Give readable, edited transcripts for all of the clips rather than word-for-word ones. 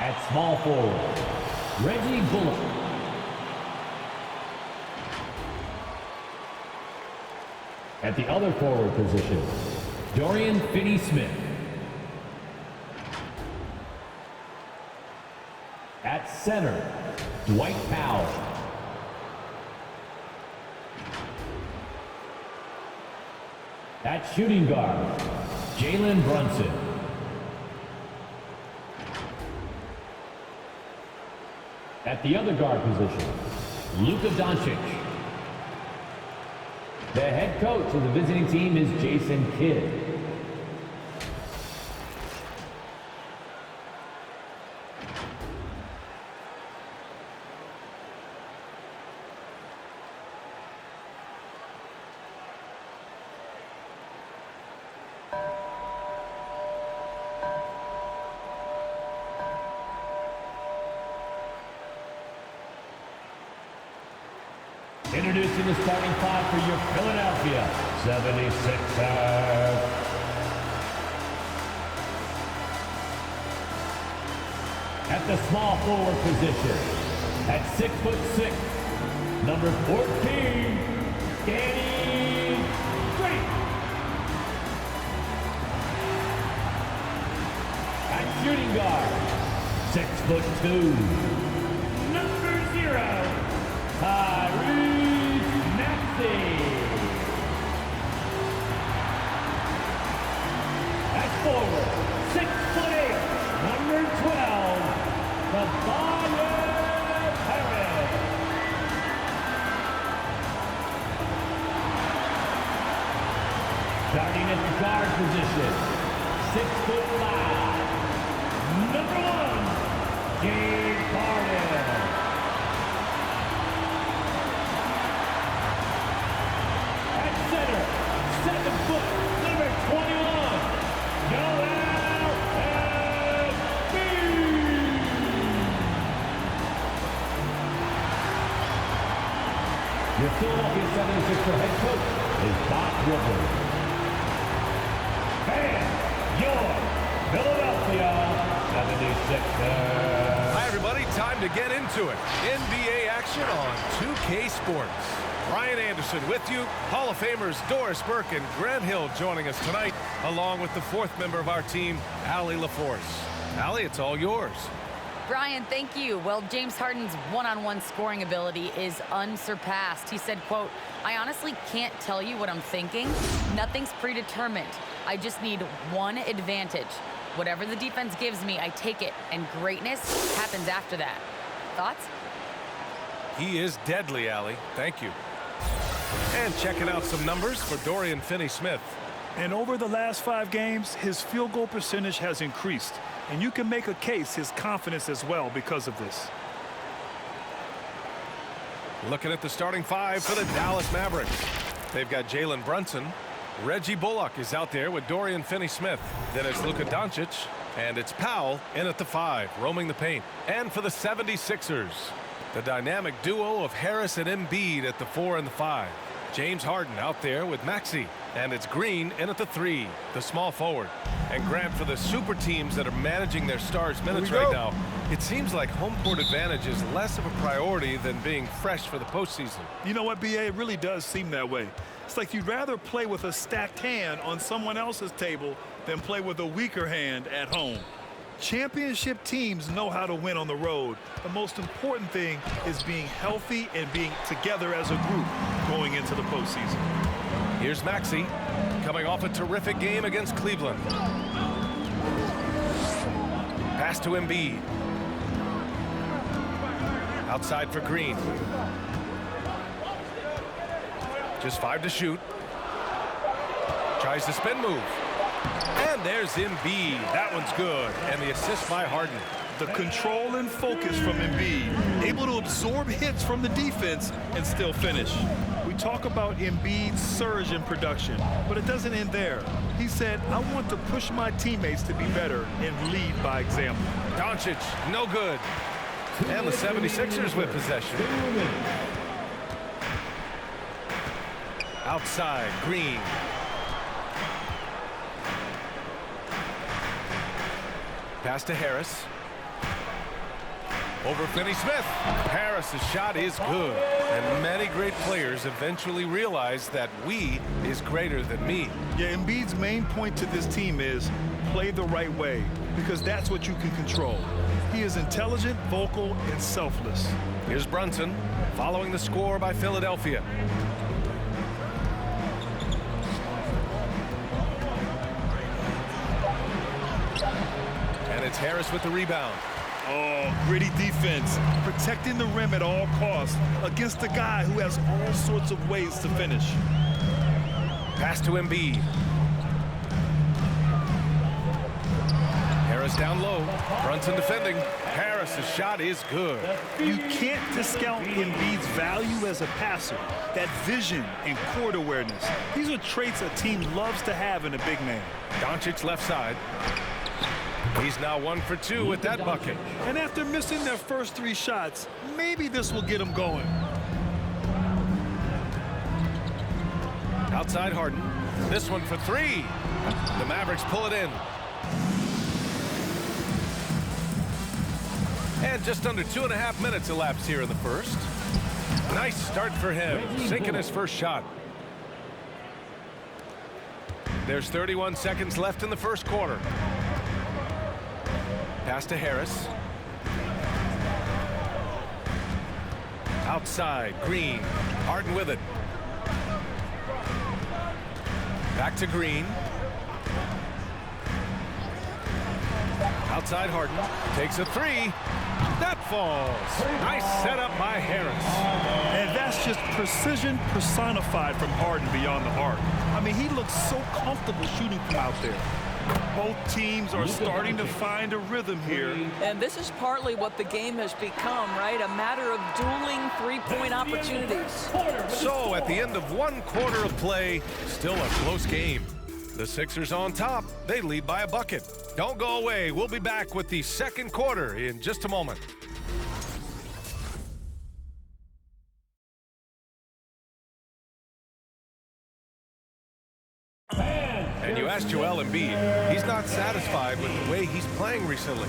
At small forward, Reggie Bullock. At the other forward position, Dorian Finney-Smith. At center, Dwight Powell. At shooting guard, Jalen Brunson. At the other guard position, Luka Doncic. The head coach of the visiting team is Jason Kidd. Introducing the starting five for your Philadelphia 76ers. At the small forward position, at 6'6", number 14, Danny Green. At shooting guard, 6'2", number 0, Tyrese Maxey. At forward, 6'8", number 12, Tobias Harris. Starting at the guard position, 6'5", number 1, James Harden. Center, 7 foot, number 21, Joel Embiid. Your Philadelphia 76ers head coach is Doc Rivers. And your Philadelphia 76ers. Hi, everybody. Time to get into it. NBA action on 2K Sports. Ryan Anderson with you. Hall of Famers Doris Burke and Grant Hill joining us tonight, along with the fourth member of our team, Allie LaForce. Allie, it's all yours. Brian, thank you. Well, James Harden's one-on-one scoring ability is unsurpassed. He said, quote, "I honestly can't tell you what I'm thinking. Nothing's predetermined. I just need one advantage. Whatever the defense gives me, I take it, and greatness happens after that." Thoughts? He is deadly, Allie. Thank you. And checking out some numbers for Dorian Finney-Smith. And over the last 5 games, his field goal percentage has increased. And you can make a case his confidence as well because of this. Looking at the starting five for the Dallas Mavericks. They've got Jalen Brunson. Reggie Bullock is out there with Dorian Finney-Smith. Then it's Luka Doncic. And it's Powell in at the 5, roaming the paint. And for the 76ers, the dynamic duo of Harris and Embiid at the 4 and the 5. James Harden out there with Maxey. And it's Green in at the 3, the small forward. And Grant, for the super teams that are managing their stars' minutes right now, it seems like home court advantage is less of a priority than being fresh for the postseason. You know what, B.A.? It really does seem that way. It's like you'd rather play with a stacked hand on someone else's table than play with a weaker hand at home. Championship teams know how to win on the road. The most important thing is being healthy and being together as a group going into the postseason. Here's Maxey, coming off a terrific game against Cleveland. Pass to Embiid. Outside for Green. Just 5 to shoot. Tries the spin move. And there's Embiid. That one's good. And the assist by Harden. The control and focus from Embiid. Able to absorb hits from the defense and still finish. We talk about Embiid's surge in production, but it doesn't end there. He said, "I want to push my teammates to be better and lead by example." Doncic, no good. And the 76ers with possession. Outside, Green. Pass to Harris. Over Finney-Smith. Harris's shot is good. And many great players eventually realize that we is greater than me. Yeah, Embiid's main point to this team is play the right way, because that's what you can control. He is intelligent, vocal, and selfless. Here's Brunson following the score by Philadelphia. And it's Harris with the rebound. Oh, gritty defense, protecting the rim at all costs against a guy who has all sorts of ways to finish. Pass to Embiid. Harris down low. Brunson defending. Harris's shot is good. You can't discount Embiid's value as a passer. That vision and court awareness. These are traits a team loves to have in a big man. Doncic left side. He's now 1 for 2 with that bucket. And after missing their first 3 shots, maybe this will get them going. Outside Harden. This one for 3. The Mavericks pull it in. And just under 2.5 minutes elapsed here in the first. Nice start for him, sinking his first shot. There's 31 seconds left in the first quarter. Pass to Harris. Outside, Green. Harden with it. Back to Green. Outside Harden. Takes a 3. That falls. Nice setup by Harris. And that's just precision personified from Harden beyond the arc. I mean, he looks so comfortable shooting from out there. Both teams are starting to find a rhythm here. And this is partly what the game has become, right? A matter of dueling three-point opportunities. So at the end of 1 quarter of play, still a close game. The Sixers on top. They lead by a bucket. Don't go away. We'll be back with the second quarter in just a moment. And you asked Joel Embiid. He's not satisfied with the way he's playing recently.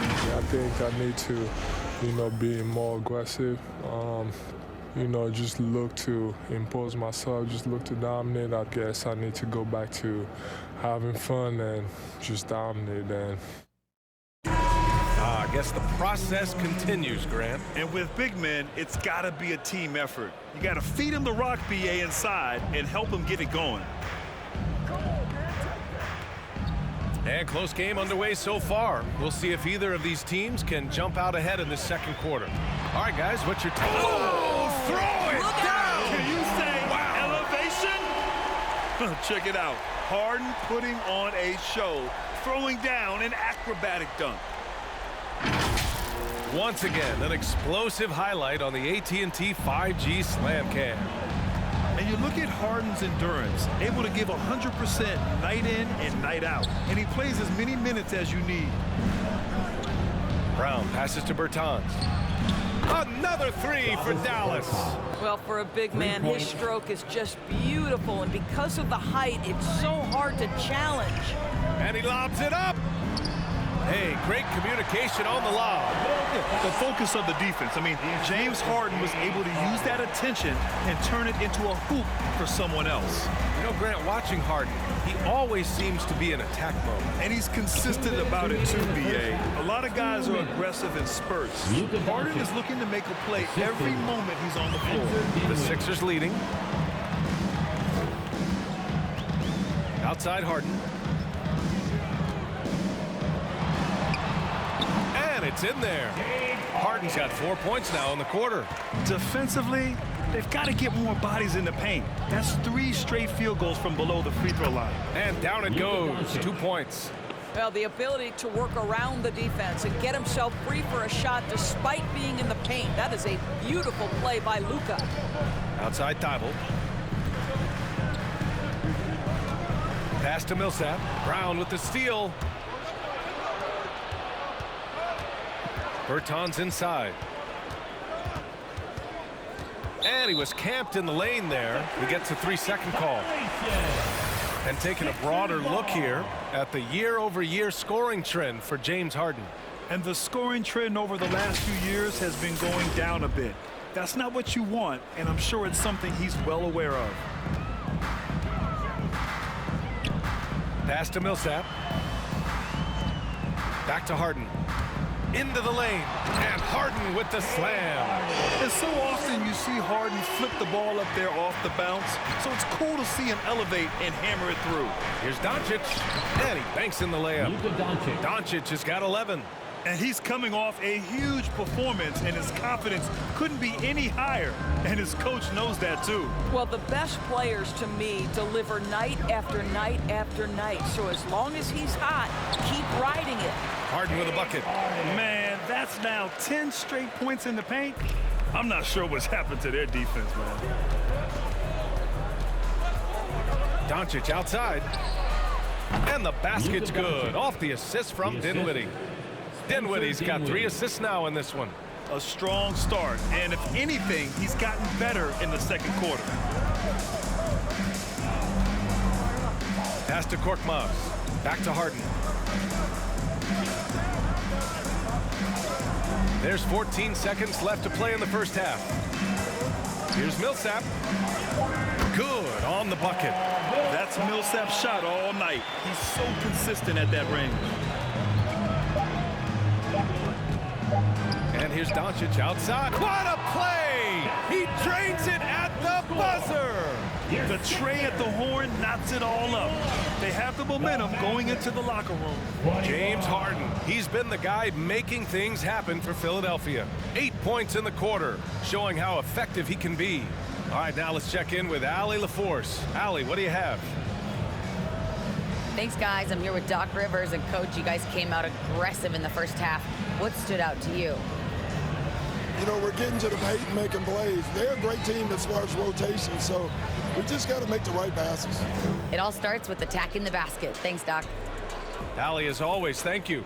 Yeah, I think I need to, be more aggressive. Just look to impose myself, just look to dominate. I guess I need to go back to having fun and just dominate. And I guess the process continues, Grant. And with big men, it's got to be a team effort. You got to feed him the rock, BA, inside and help him get it going. And close game underway so far. We'll see if either of these teams can jump out ahead in this second quarter. All right, guys, what's your take? Oh, throw it down! Can you say elevation? Check it out. Harden putting on a show, throwing down an acrobatic dunk. Once again, an explosive highlight on the AT&T 5G Slam Cam. And you look at Harden's endurance, able to give 100% night in and night out. And he plays as many minutes as you need. Brown passes to Bertans. Another 3 for Dallas. Well, for a big man, his stroke is just beautiful. And because of the height, it's so hard to challenge. And he lobs it up. Hey, great communication on the lob. The focus of the defense. I mean, James Harden was able to use that attention and turn it into a hoop for someone else. Grant, watching Harden, he always seems to be in attack mode. And he's consistent about it too, BA. A lot of guys are aggressive in spurts. Harden is looking to make a play every moment he's on the floor. The Sixers leading. Outside Harden. And it's in there. Harden's got 4 points now in the quarter. Defensively, they've got to get more bodies in the paint. That's 3 straight field goals from below the free throw line. And down it goes. 2 points. Well, the ability to work around the defense and get himself free for a shot despite being in the paint. That is a beautiful play by Luka. Outside Thibault. Pass to Millsap. Brown with the steal. Bertans inside. And he was camped in the lane there. He gets a 3-second call. And taking a broader look here at the year-over-year scoring trend for James Harden. And the scoring trend over the last few years has been going down a bit. That's not what you want, and I'm sure it's something he's well aware of. Pass to Millsap. Back to Harden. Into the lane. And Harden with the slam. And so often you see Harden flip the ball up there off the bounce, so it's cool to see him elevate and hammer it through. Here's Doncic. And he banks in the layup. Luka Doncic. Doncic has got 11. And he's coming off a huge performance, and his confidence couldn't be any higher. And his coach knows that, too. Well, the best players, to me, deliver night after night after night. So as long as he's hot, keep riding it. Harden with a bucket. Man, that's now 10 straight points in the paint. I'm not sure what's happened to their defense, man. Doncic outside. And the basket's good. Off the assist from Dinwiddie. Dinwiddie's got 3 assists now in this one. A strong start, and if anything, he's gotten better in the second quarter. Pass to Korkmaz. Back to Harden. There's 14 seconds left to play in the first half. Here's Millsap. Good on the bucket. That's Millsap's shot all night. He's so consistent at that range. And here's Doncic outside. What a play! He drains it at the buzzer. The tray at the horn knocks it all up. They have the momentum going into the locker room. James Harden. He's been the guy making things happen for Philadelphia. 8 points in the quarter, showing how effective he can be. All right, now let's check in with Allie LaForce. Allie, what do you have? Thanks, guys. I'm here with Doc Rivers. And, Coach, you guys came out aggressive in the first half. What stood out to you? You know, we're getting to the paint and making plays. They're a great team as far as rotation, so we just got to make the right passes. It all starts with attacking the basket. Thanks, Doc. Allie, as always, thank you.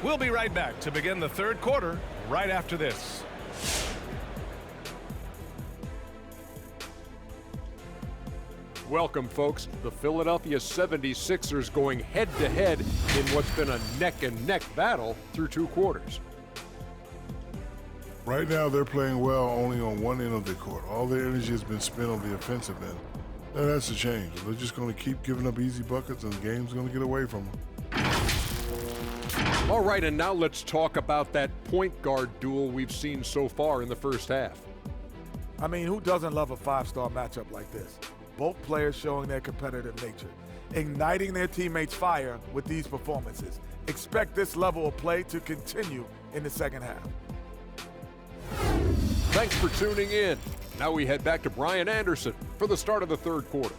We'll be right back to begin the third quarter right after this. Welcome, folks. The Philadelphia 76ers going head-to-head in what's been a neck-and-neck battle through 2 quarters. Right now, they're playing well only on one end of the court. All their energy has been spent on the offensive end. And that's a change. They're just going to keep giving up easy buckets, and the game's going to get away from them. All right, and now let's talk about that point guard duel we've seen so far in the first half. I mean, who doesn't love a 5-star matchup like this? Both players showing their competitive nature, igniting their teammates' fire with these performances. Expect this level of play to continue in the second half. Thanks for tuning in. Now we head back to Brian Anderson for the start of the third quarter.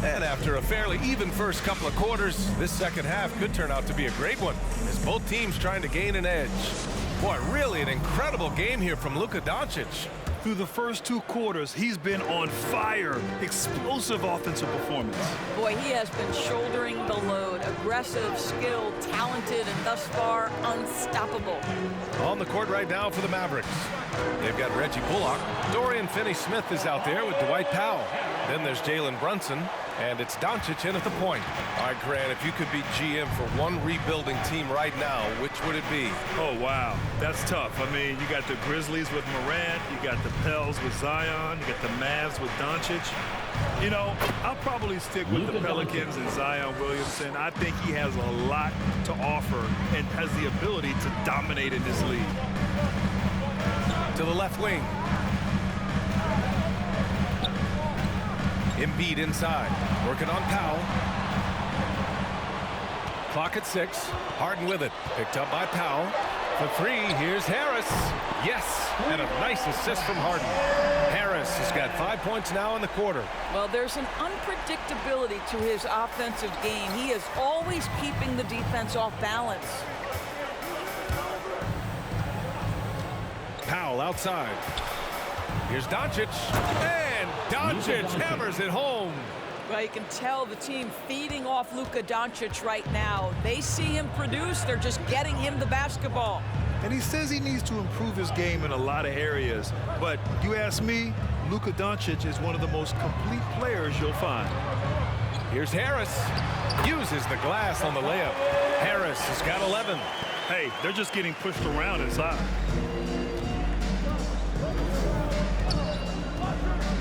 And after a fairly even first couple of quarters, this second half could turn out to be a great one, as both teams trying to gain an edge. Boy, really an incredible game here from Luka Doncic. Through the first 2 quarters, he's been on fire. Explosive offensive performance. Boy, he has been shouldering the load. Aggressive, skilled, talented, and thus far unstoppable. On the court right now for the Mavericks. They've got Reggie Bullock. Dorian Finney-Smith is out there with Dwight Powell. Then there's Jalen Brunson, and it's Doncic in at the point. All right, Grant, if you could be GM for one rebuilding team right now, which would it be? Oh, wow. That's tough. I mean, you got the Grizzlies with Morant. You got the Pels with Zion. You got the Mavs with Doncic. You know, I'll probably stick with the Pelicans and Zion Williamson. I think he has a lot to offer and has the ability to dominate in this league. To the left wing. Embiid inside, working on Powell. Clock at 6. Harden with it, picked up by Powell. For 3, here's Harris. Yes, and a nice assist from Harden. Harris has got 5 points now in the quarter. Well, there's an unpredictability to his offensive game. He is always keeping the defense off balance. Powell outside. Here's Doncic, and Doncic hammers it home. Well, you can tell the team feeding off Luka Doncic right now. They see him produce. They're just getting him the basketball. and he says he needs to improve his game in a lot of areas. But you ask me, Luka Doncic is one of the most complete players you'll find. Here's Harris. Uses the glass on the layup. Harris has got 11. Hey, they're just getting pushed around inside.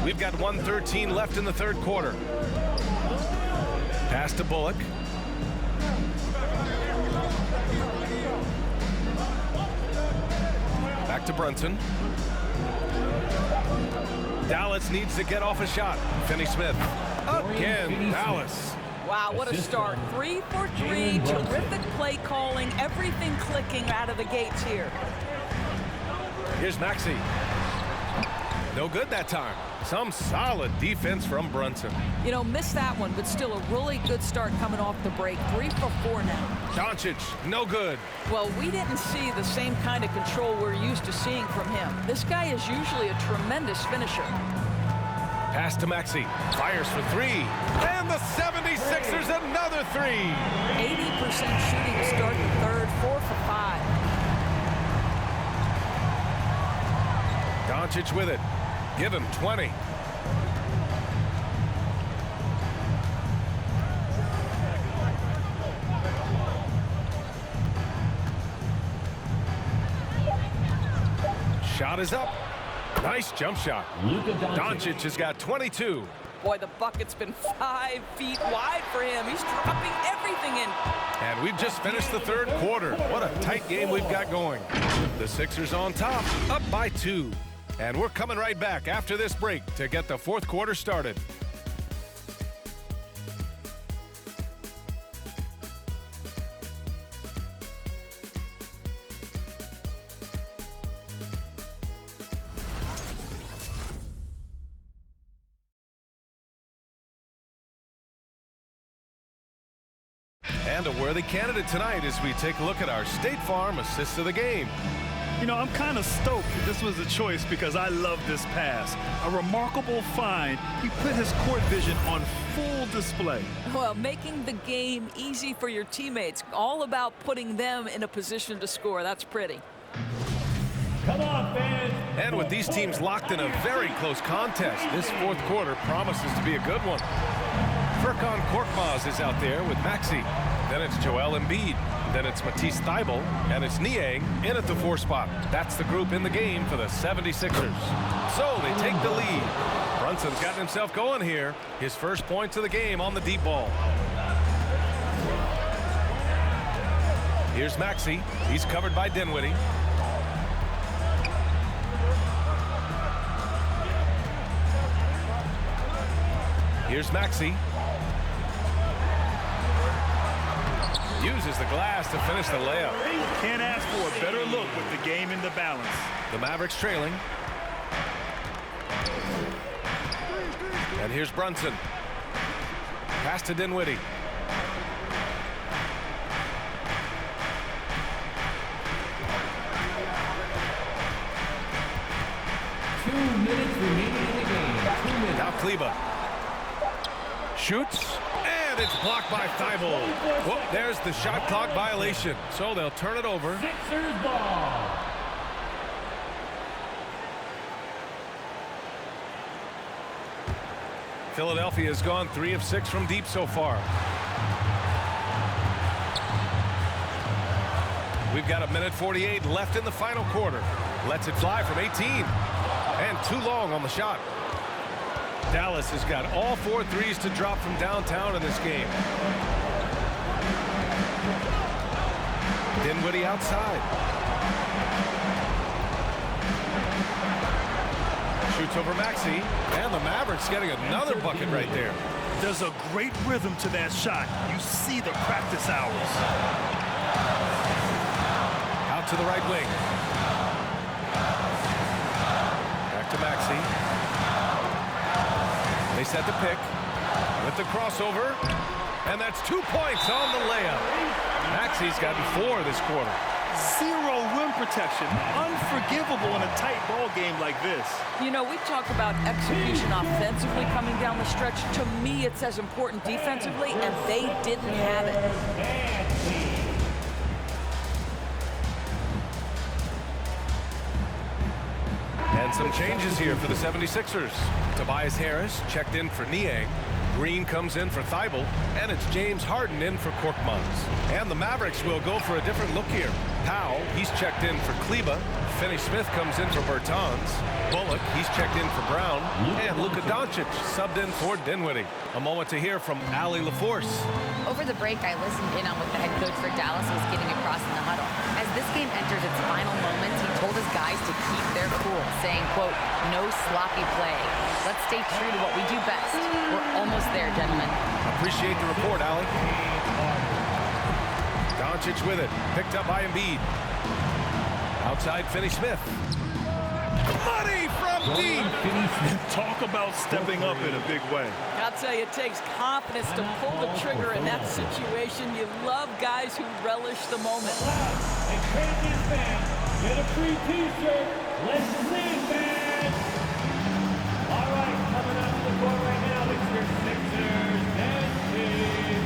We've got 1:13 left in the third quarter. Pass to Bullock. Back to Brunson. Dallas needs to get off a shot. Finney Smith. Again, Dallas. Wow, what a start. 3 for 3. Terrific play calling. Everything clicking out of the gates here. Here's Maxey. No good that time. Some solid defense from Brunson. You know, missed that one, but still a really good start coming off the break. 3 for 4 now. Doncic, no good. Well, we didn't see the same kind of control we're used to seeing from him. This guy is usually a tremendous finisher. Pass to Maxey. Fires for 3. And the 76ers another 3. 80% shooting to start the third. 4 for 5. Doncic with it. Give him 20. Shot is up. Nice jump shot. Doncic has got 22. Boy, the bucket's been 5 feet wide for him. He's dropping everything in. And we've just finished the third quarter. What a tight game we've got going. The Sixers on top, up by 2. And we're coming right back after this break to get the fourth quarter started. And a worthy candidate tonight as we take a look at our State Farm assists of the game. You know, I'm kind of stoked that this was a choice because I love this pass. A remarkable find. He put his court vision on full display. Well, making the game easy for your teammates. All about putting them in a position to score. That's pretty. Come on, fans. And with these teams locked in a very close contest, this fourth quarter promises to be a good one. Furkan Korkmaz is out there with Maxey. Then it's Joel Embiid. Then it's Matisse Thybulle, and it's Niang in at the 4 spot. That's the group in the game for the 76ers. So they take the lead. Brunson's gotten himself going here. His first points of the game on the deep ball. Here's Maxey. He's covered by Dinwiddie. Here's Maxey. Uses the glass to finish the layup. Can't ask for a better look with the game in the balance. The Mavericks trailing. And here's Brunson. Pass to Dinwiddie. Now Kleba. Shoots. And it's blocked by Thybulle. Well, there's the shot clock violation. So they'll turn it over. Sixers ball. Philadelphia has gone 3 of 6 from deep so far. We've got 1:48 left in the final quarter. Lets it fly from 18. And too long on the shot. Dallas has got all 4 threes to drop from downtown in this game. Dinwiddie outside. Shoots over Maxey. And the Mavericks getting another bucket right there. There's a great rhythm to that shot. You see the practice hours. Out to the right wing. Back to Maxey. They set the pick with the crossover, and that's 2 points on the layup. Maxey's gotten 4 this quarter. 0 rim protection. Unforgivable in a tight ball game like this. You know, we talk about execution offensively coming down the stretch. To me, it's as important defensively, and they didn't have it. And some changes here for the 76ers. Tobias Harris checked in for Niang. Green comes in for Thibault, and it's James Harden in for Korkmaz. And the Mavericks will go for a different look here. Powell, he's checked in for Kleba. Finney Smith comes in for Bertans. Bullock, he's checked in for Brown. And Luka Doncic subbed in for Dinwiddie. A moment to hear from Allie LaForce. Over the break, I listened in on what the head coach for Dallas was getting across in the huddle. As this game enters its final moments, he told his guys to keep their cool, saying, quote, no sloppy play. Let's stay true to what we do best. We're almost there, gentlemen. Appreciate the report, Allie. Doncic with it. Picked up by Embiid. Outside, Finney Smith. Money from deep. Talk about stepping up in a big way. I'll tell you, it takes confidence to pull the trigger in that situation. You love guys who relish the moment. And Canadian fans, get a free t-shirt. Let's see, fans. All right, coming up to the court right now, it's your Sixers and team.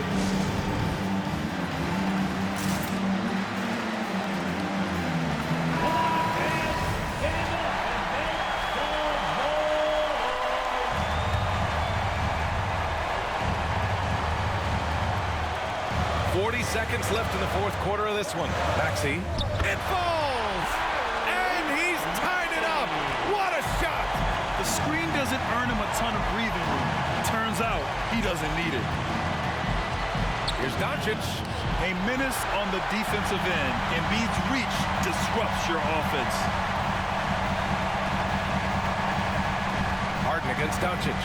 Come on, fans. Stand up and make some noise. 40 seconds left in the fourth quarter of this one. Maxey. It falls! And he's tied it up! What a shot! The screen doesn't earn him a ton of breathing room. Turns out he doesn't need it. Here's Doncic. A menace on the defensive end. Embiid's reach disrupts your offense. Harden against Doncic.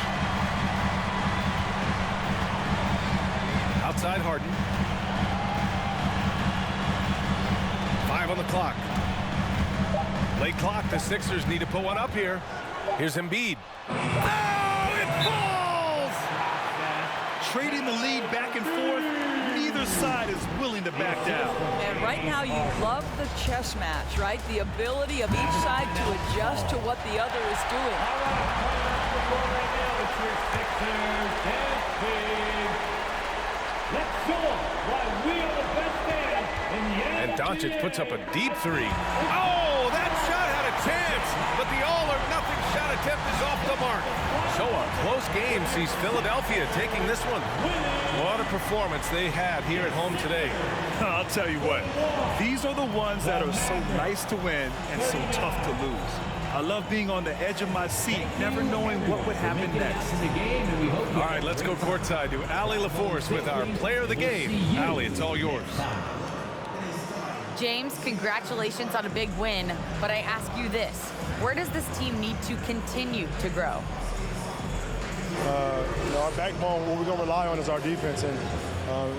Outside Harden. 5 on the clock. Late clock. The Sixers need to put one up here. Here's Embiid. Oh, it falls! Trading the lead back and forth, neither side is willing to back down. And right now you love the chess match, right? The ability of each side to adjust to what the other is doing. All right, coming up to the court right now, it's your Sixers and team. Let's show them why we are the best band in the NBA. And Doncic puts up a deep three. Oh, that shot had a chance, but the all-or-nothing shot attempt is off the mark. So a close game sees Philadelphia taking this one. What a performance they had here at home today. I'll tell you what, these are the ones that are so nice to win and so tough to lose. I love being on the edge of my seat, never knowing what would happen next. All right, let's go courtside to Allie LaForce with our player of the game. Allie, it's all yours. James, congratulations on a big win, but I ask you this. Where does this team need to continue to grow? Our backbone, what we're going to rely on is our defense, and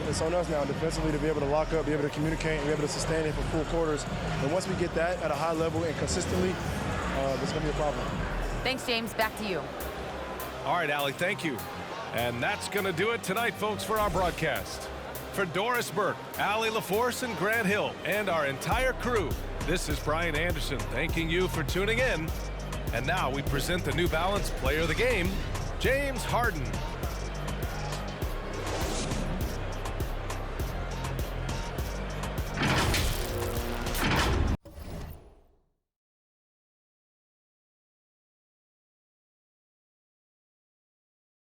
it's on us now defensively to be able to lock up, be able to communicate, and be able to sustain it for full quarters. And once we get that at a high level and consistently, it's going to be a problem. Thanks, James. Back to you. All right, Allie, thank you. And that's going to do it tonight, folks, for our broadcast. For Doris Burke, Allie LaForce, and Grant Hill, and our entire crew, this is Brian Anderson thanking you for tuning in. And now we present the New Balance Player of the Game, James Harden.